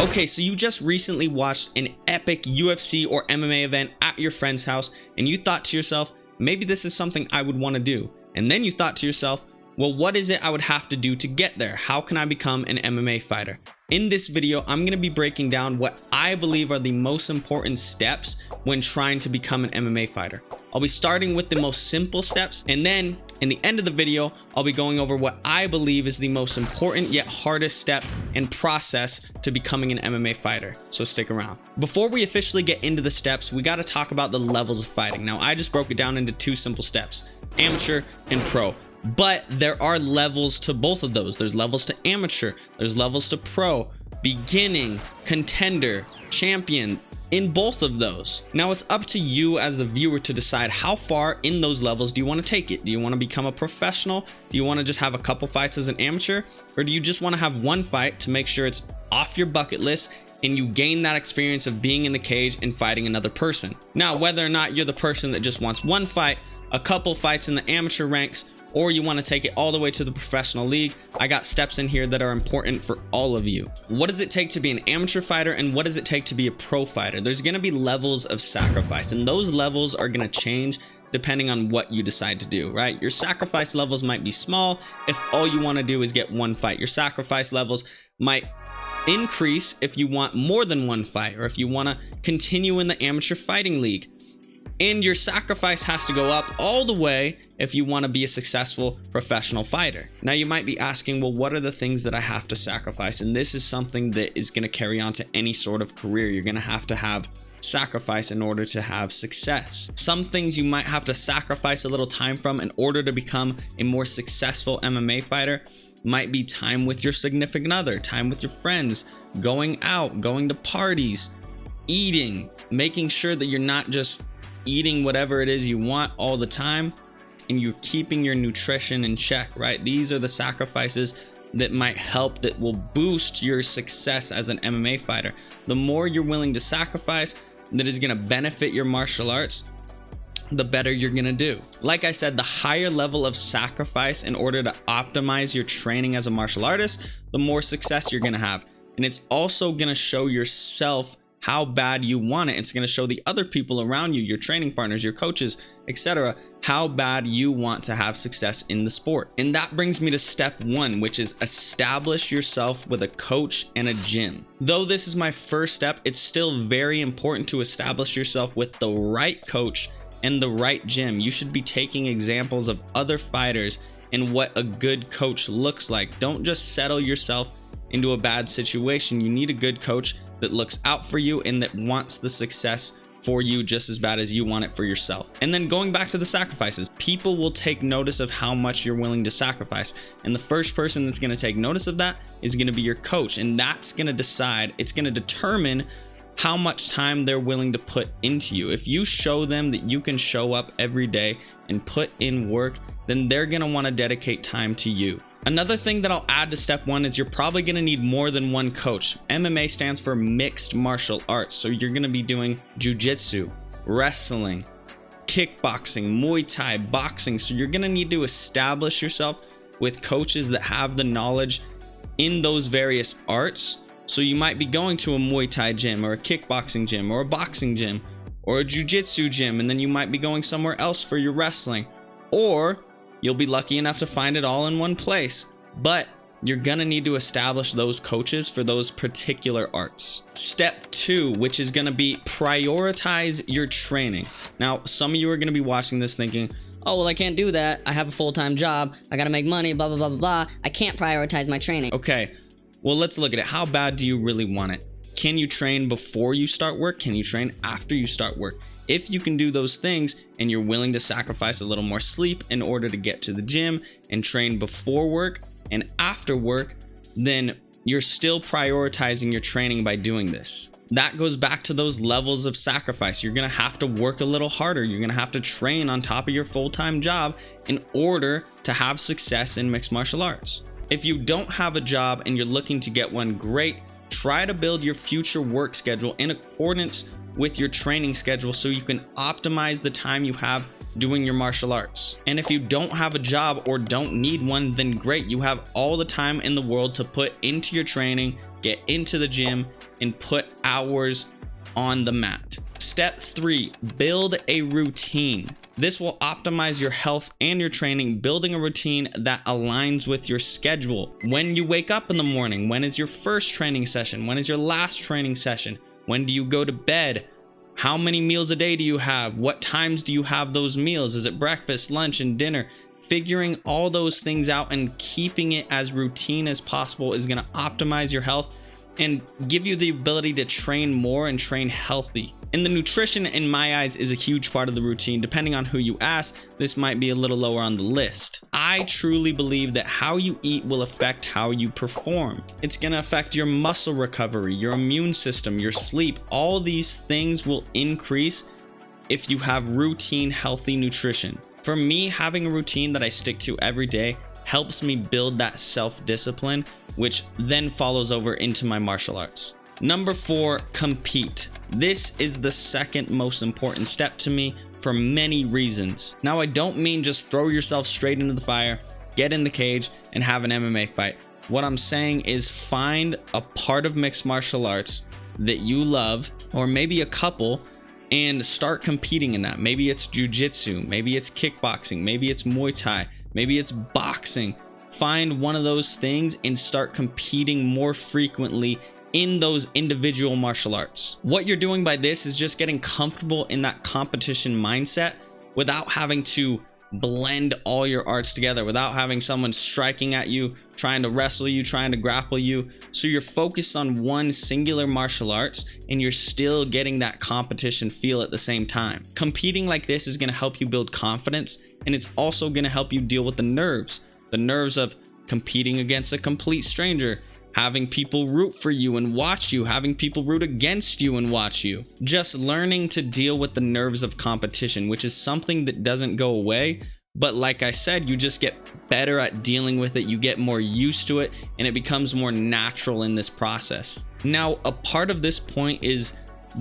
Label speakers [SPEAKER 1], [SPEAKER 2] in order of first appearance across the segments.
[SPEAKER 1] Okay, so you just recently watched an epic UFC or MMA event at your friend's house, and you thought to yourself, maybe this is something I would want to do. And then you thought to yourself, well, what is it I would have to do to get there? How can I become an MMA fighter? In this video, I'm going to be breaking down what I believe are the most important steps when trying to become an MMA fighter. I'll be starting with the most simple steps, and then in the end of the video, I'll be going over what I believe is the most important yet hardest step and process to becoming an MMA fighter. So stick around. Before we officially get into the steps, we got to talk about the levels of fighting. Now, I just broke it down into two simple steps: amateur and pro. But there are levels to both of those. There's levels to amateur, there's levels to pro, beginning, contender, champion, in both of those. Now it's up to you as the viewer to decide how far in those levels do you want to take it. Do you want to become a professional? Do you want to just have a couple fights as an amateur? Or do you just want to have one fight to make sure it's off your bucket list and you gain that experience of being in the cage and fighting another person? Now, whether or not you're the person that just wants one fight, a couple fights in the amateur ranks, or you want to take it all the way to the professional league, I got steps in here that are important for all of you. What does it take to be an amateur fighter, and what does it take to be a pro fighter? There's going to be levels of sacrifice, and those levels are going to change depending on what you decide to do, right? Your sacrifice levels might be small if all you want to do is get one fight. Your sacrifice levels might increase if you want more than one fight, or if you want to continue in the amateur fighting league. And your sacrifice has to go up all the way if you want to be a successful professional fighter. Now you might be asking, well, what are the things that I have to sacrifice? And this is something that is going to carry on to any sort of career. You're going to have sacrifice in order to have success. Some things you might have to sacrifice a little time from in order to become a more successful MMA fighter might be time with your significant other, time with your friends, going out, going to parties, eating, making sure that you're not just eating whatever it is you want all the time, and you're keeping your nutrition in check, right? These are the sacrifices that might help, that will boost your success as an MMA fighter. The more you're willing to sacrifice that is going to benefit your martial arts, the better you're going to do. Like I said, the higher level of sacrifice in order to optimize your training as a martial artist, the more success you're going to have. And it's also going to show yourself how bad you want it. It's going to show the other people around you, your training partners, your coaches, etc., how bad you want to have success in the sport. And that brings me to step one, which is establish yourself with a coach and a gym. Though this is my first step, it's still very important to establish yourself with the right coach and the right gym. You should be taking examples of other fighters and what a good coach looks like. Don't just settle yourself into a bad situation. You need a good coach that looks out for you and that wants the success for you just as bad as you want it for yourself. And then going back to the sacrifices, people will take notice of how much you're willing to sacrifice. And the first person that's going to take notice of that is going to be your coach. And that's going to decide, it's going to determine how much time they're willing to put into you. If you show them that you can show up every day and put in work, then they're going to want to dedicate time to you. Another thing that I'll add to step one is you're probably going to need more than one coach. MMA stands for mixed martial arts. So you're going to be doing jiu-jitsu, wrestling, kickboxing, Muay Thai, boxing. So you're going to need to establish yourself with coaches that have the knowledge in those various arts. So you might be going to a Muay Thai gym, or a kickboxing gym, or a boxing gym, or a jiu-jitsu gym, and then you might be going somewhere else for your wrestling. Or you'll be lucky enough to find it all in one place. But you're gonna need to establish those coaches for those particular arts. Step two, which is gonna be prioritize your training. Now, some of you are gonna be watching this thinking,
[SPEAKER 2] oh, well, I can't do that. I have a full-time job. I gotta make money, blah, blah, blah, blah, blah. I can't prioritize my training.
[SPEAKER 1] Okay, well, let's look at it. How bad do you really want it? Can you train before you start work? Can you train after you start work? If you can do those things and you're willing to sacrifice a little more sleep in order to get to the gym and train before work and after work, then you're still prioritizing your training by doing this. That goes back to those levels of sacrifice. You're going to have to work a little harder. You're going to have to train on top of your full-time job in order to have success in mixed martial arts. If you don't have a job and you're looking to get one, great. Try to build your future work schedule in accordance with your training schedule so you can optimize the time you have doing your martial arts. And if you don't have a job or don't need one, then great. You have all the time in the world to put into your training, get into the gym, and put hours on the mat. Step 3, build a routine. This will optimize your health and your training, building a routine that aligns with your schedule. When you wake up in the morning, when is your first training session? When is your last training session? When do you go to bed? How many meals a day do you have? What times do you have those meals? Is it breakfast, lunch, and dinner? Figuring all those things out and keeping it as routine as possible is going to optimize your health and give you the ability to train more and train healthy. And the nutrition, in my eyes, is a huge part of the routine. Depending on who you ask, this might be a little lower on the list. I truly believe that how you eat will affect how you perform. It's going to affect your muscle recovery, your immune system, your sleep. All these things will increase if you have routine, healthy nutrition. For me, having a routine that I stick to every day helps me build that self-discipline, which then follows over into my martial arts. Number 4, compete. This is the second most important step to me for many reasons. Now, I don't mean just throw yourself straight into the fire, get in the cage, and have an MMA fight. What I'm saying is find a part of mixed martial arts that you love, or maybe a couple, and start competing in that. Maybe it's jiu-jitsu, maybe it's kickboxing, maybe it's Muay Thai, maybe it's boxing. Find one of those things and start competing more frequently in those individual martial arts. What you're doing by this is just getting comfortable in that competition mindset without having to blend all your arts together, without having someone striking at you, trying to wrestle you, trying to grapple you. So you're focused on one singular martial arts and you're still getting that competition feel at the same time. Competing like this is going to help you build confidence, and it's also going to help you deal with the nerves of competing against a complete stranger, having people root for you and watch you, having people root against you and watch you. Just learning to deal with the nerves of competition, which is something that doesn't go away. But like I said, you just get better at dealing with it. You get more used to it and it becomes more natural in this process. Now, a part of this point is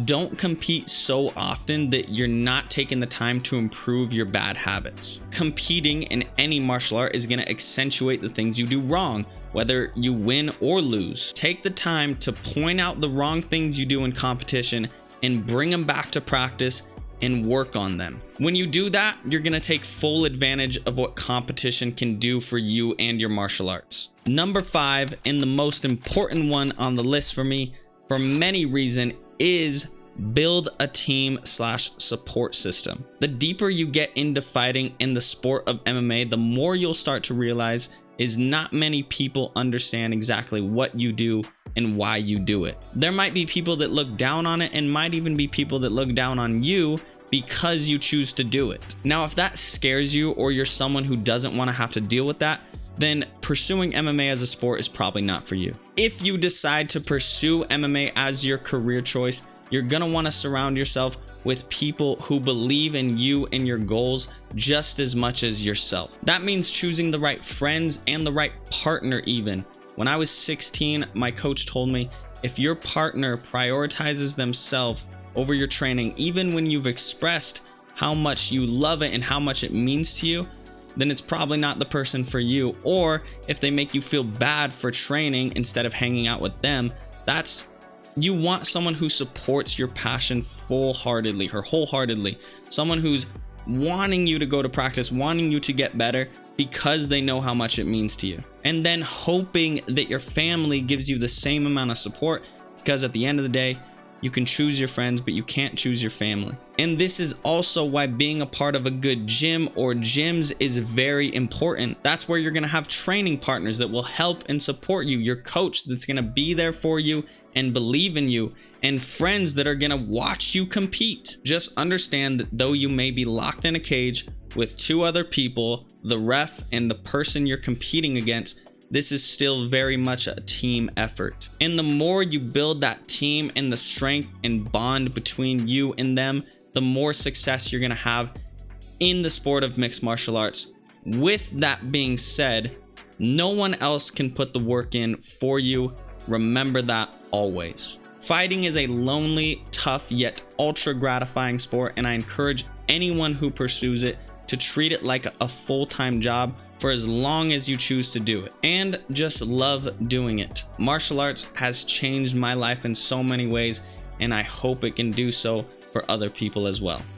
[SPEAKER 1] don't compete so often that you're not taking the time to improve your bad habits. Competing in any martial art is going to accentuate the things you do wrong, whether you win or lose. Take the time to point out the wrong things you do in competition and bring them back to practice and work on them. When you do that, you're going to take full advantage of what competition can do for you and your martial arts. Number 5, and the most important one on the list for me, for many reasons, is build a team/support system. The deeper you get into fighting in the sport of MMA, the more you'll start to realize is not many people understand exactly what you do and why you do it. There might be people that look down on it, and might even be people that look down on you because you choose to do it. Now, if that scares you, or you're someone who doesn't want to have to deal with that, then pursuing MMA as a sport is probably not for you. If you decide to pursue MMA as your career choice, you're gonna want to surround yourself with people who believe in you and your goals just as much as yourself. That means choosing the right friends and the right partner even. When I was 16, my coach told me, if your partner prioritizes themselves over your training, even when you've expressed how much you love it and how much it means to you, then it's probably not the person for you. Or if they make you feel bad for training instead of hanging out with them, you want someone who supports your passion full-heartedly or wholeheartedly. Someone who's wanting you to go to practice, wanting you to get better because they know how much it means to you. And then hoping that your family gives you the same amount of support, because at the end of the day, you can choose your friends, but you can't choose your family. And this is also why being a part of a good gym or gyms is very important. That's where you're going to have training partners that will help and support you, your coach that's going to be there for you and believe in you, and friends that are going to watch you compete. Just understand that though you may be locked in a cage with 2 other people, the ref and the person you're competing against, this is still very much a team effort. And the more you build that team and the strength and bond between you and them, the more success you're gonna have in the sport of mixed martial arts. With that being said, no one else can put the work in for you. Remember that always. Fighting is a lonely, tough, yet ultra gratifying sport, and I encourage anyone who pursues it to treat it like a full-time job for as long as you choose to do it, and just love doing it. Martial arts has changed my life in so many ways, and I hope it can do so for other people as well.